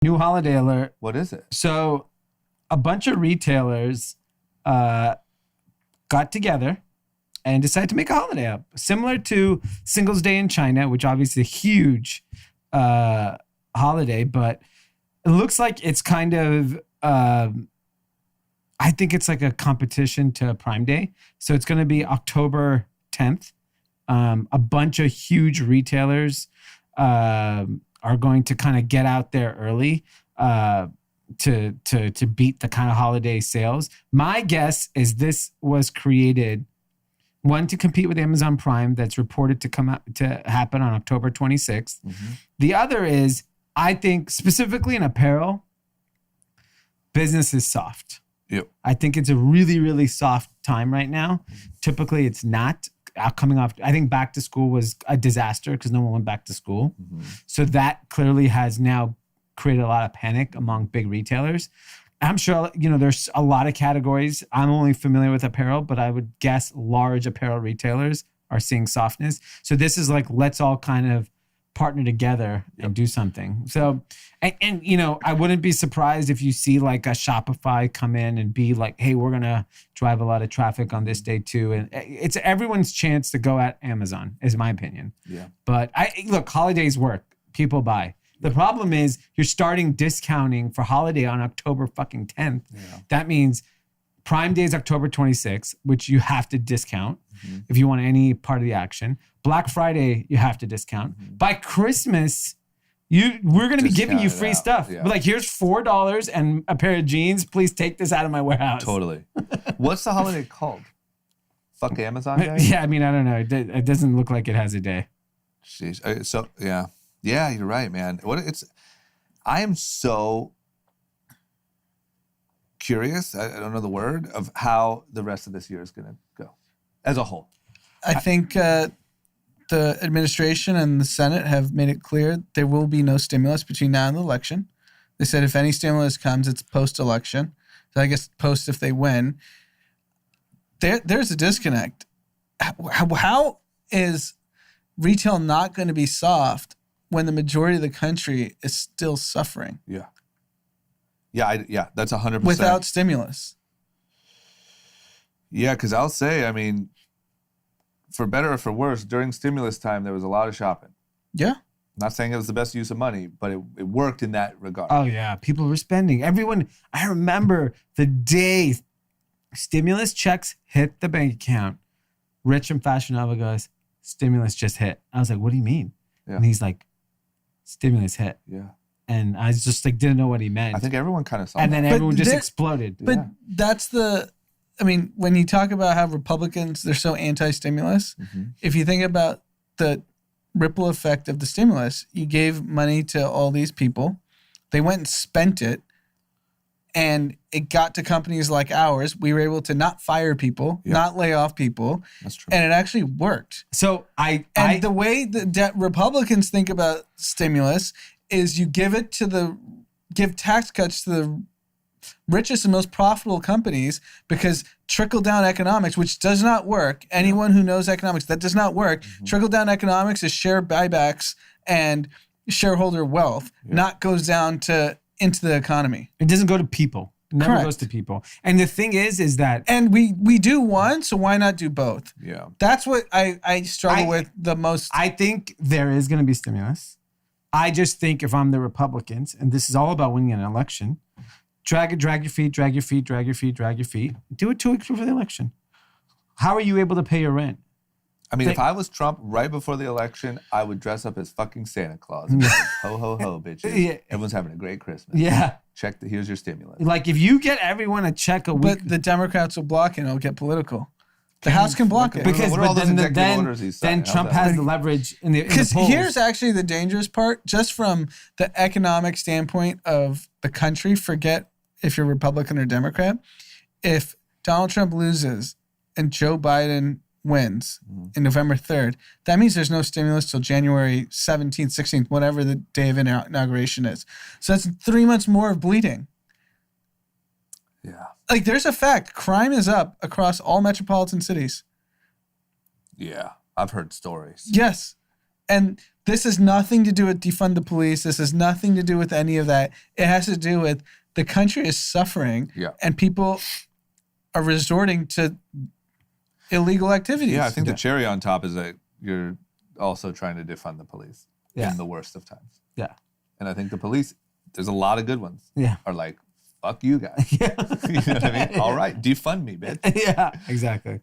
New holiday alert. What is it? So a bunch of retailers got together and decided to make a holiday up, similar to Singles Day in China, which obviously is a huge holiday, but it looks like it's kind of, I think it's like a competition to Prime Day. So it's going to be October 10th. A bunch of huge retailers are going to kind of get out there early to beat the kind of holiday sales. My guess is this was created, one, to compete with Amazon Prime that's reported to happen on October 26th. Mm-hmm. The other is, I think specifically in apparel, business is soft. Yep. I think it's a really, really soft time right now. Typically it's not. Coming off, I think back to school was a disaster because no one went back to school. Mm-hmm. So that clearly has now created a lot of panic among big retailers. I'm sure, there's a lot of categories. I'm only familiar with apparel, but I would guess large apparel retailers are seeing softness. So this is like, let's all kind of partner together and do something. So, and I wouldn't be surprised if you see like a Shopify come in and be like, hey, we're going to drive a lot of traffic on this day too. And it's everyone's chance to go at Amazon, is my opinion. Yeah. But look, holidays work. People buy. The problem is you're starting discounting for holiday on October fucking 10th. Yeah. That means Prime Day is October 26th, which you have to discount if you want any part of the action. Black Friday, you have to discount. Mm-hmm. By Christmas, we're going to be giving you free stuff. Yeah. Like, here's $4 and a pair of jeans. Please take this out of my warehouse. Totally. What's the holiday called? Fuck Amazon Day? Yeah, I mean, I don't know. It doesn't look like it has a day. Jeez. So, yeah. Yeah, you're right, man. I am so curious, I don't know the word, of how the rest of this year is going to go as a whole. I think the administration and the Senate have made it clear there will be no stimulus between now and the election. They said if any stimulus comes, it's post-election. So I guess post if they win. There's a disconnect. How is retail not going to be soft when the majority of the country is still suffering? Yeah. Yeah, that's 100%. Without stimulus. Yeah, because I'll say, I mean, for better or for worse, during stimulus time, there was a lot of shopping. Yeah. Not saying it was the best use of money, but it worked in that regard. Oh, yeah. People were spending. Everyone, I remember the day stimulus checks hit the bank account. Rich from Fashion Nova goes, stimulus just hit. I was like, what do you mean? Yeah. And he's like, stimulus hit. Yeah. And I just like didn't know what he meant. I think everyone kind of saw and that. Then everyone just exploded. But that's when you talk about how Republicans, they're so anti-stimulus, if you think about the ripple effect of the stimulus, you gave money to all these people. They went and spent it. And it got to companies like ours. We were able to not fire people, not lay off people. That's true. And it actually worked. So the way that Republicans think about stimulus is you give tax cuts to the richest and most profitable companies, because trickle-down economics, which does not work. Anyone who knows economics, that does not work. Trickle-down economics is share buybacks and shareholder wealth, not goes down into the economy. It doesn't go to people. It never Correct. goes to people. And the thing is that... And we do one, so why not do both? Yeah. That's what I struggle with the most. I think there is going to be stimulus. I just think if I'm the Republicans, and this is all about winning an election, drag your feet. Do it 2 weeks before the election. How are you able to pay your rent? I mean, if I was Trump right before the election, I would dress up as fucking Santa Claus. And be like, ho, ho, ho, bitches. Yeah. Everyone's having a great Christmas. Yeah. Here's your stimulus. Like, if you get everyone a check a week. But the Democrats will block it and it'll get political. The House can block it. Because then Trump has the leverage in the polls. Because here's actually the dangerous part. Just from the economic standpoint of the country, forget if you're Republican or Democrat. If Donald Trump loses and Joe Biden wins in November 3rd, that means there's no stimulus till January 17th, 16th, whatever the day of inauguration is. So that's 3 months more of bleeding. Yeah. Like, there's a fact. Crime is up across all metropolitan cities. Yeah. I've heard stories. Yes. And this has nothing to do with defund the police. This has nothing to do with any of that. It has to do with the country is suffering, and people are resorting to illegal activities. Yeah, I think the cherry on top is that you're also trying to defund the police in the worst of times. Yeah. And I think the police, there's a lot of good ones, are like, fuck you guys. Yeah. You know what I mean? All right, defund me, bitch. Yeah, exactly.